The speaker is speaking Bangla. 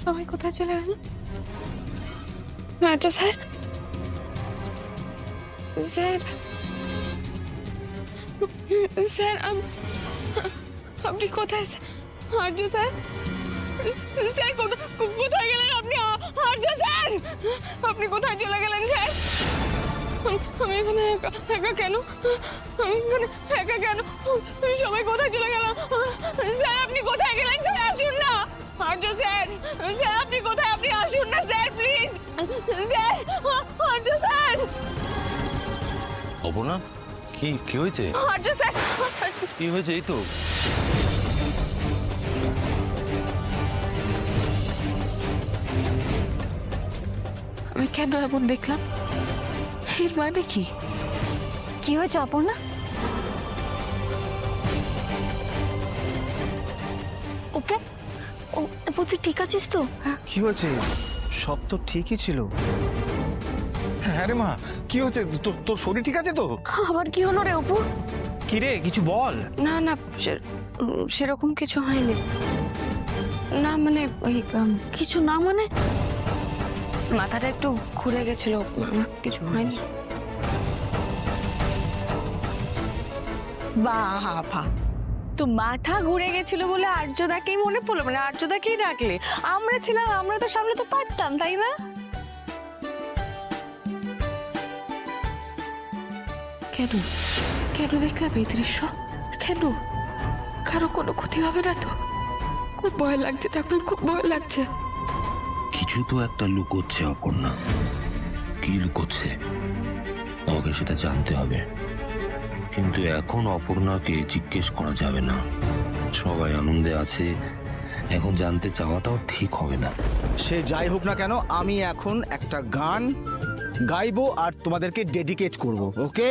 সবাই কোথায় চলে গেল? আর্য স্যার, স্যার, স্যার, আপনি কোথায়? আর্য স্যার, স্যার কোথায় গেলেন আপনি? আর্য স্যার, আপনি কোথায় চলে গেলেন স্যার? আমি এখানে একা কেন? আমি এখানে একা কেন? সবাই কোথায় চলে গেল? স্যার আপনি কোথায় গেলেন? স্যার আসুন না। আর্য স্যার, স্যার আপনি কোথায়? আপনি আসুন না sir, please sir. Arya sir, Aparna, কি হয়েছে? আর্য স্যার, কি হয়েছে? এই তো আমি কেন এমন দেখলাম? এর মানে কি? কি হয়েছে অপর্ণা? ওকে, তুই ঠিক আছিস তো? কি হয়েছে? সব তো ঠিকই ছিল। হ্যাঁ রে মা, কি হয়েছে? তোর শরীর ঠিক আছে তো? আবার কি হলো রে অপু? কি রে, কিছু বল। না না, সেরকম কিছু হয়নি। না মানে ওই কিছু না মানে? মাথাটা একটু ঘুরে গেছিল, কিছু হয়নি। বাবা, তো মাথা ঘুরে গেছিল বলে আর্যদাকেই মনে পড়লো? মানে আর্যদাকেই ডাকলে? আমরা ছিলাম, আমরা তো সামলাতে পারতাম, তাই না? কেন কেন দেখলাম এই দৃশ্য? কেন? কারো কোনো ক্ষতি হবে না তো? খুব ভয় লাগছে ঠাকুর, খুব ভয় লাগছে। কিছু তো একটা লুকোচ্ছে অপর্ণা। কি লুকোচ্ছে আমাকে সেটা জানতে হবে, কিন্তু এখন অপর্ণাকে জিজ্ঞেস করা যাবে না। সবাই আনন্দে আছে, এখন জানতে চাওয়াটাও ঠিক হবে না। সে যাই হোক না কেন, আমি এখন একটা গান গাইবো আর তোমাদেরকে ডেডিকেট করব, ওকে?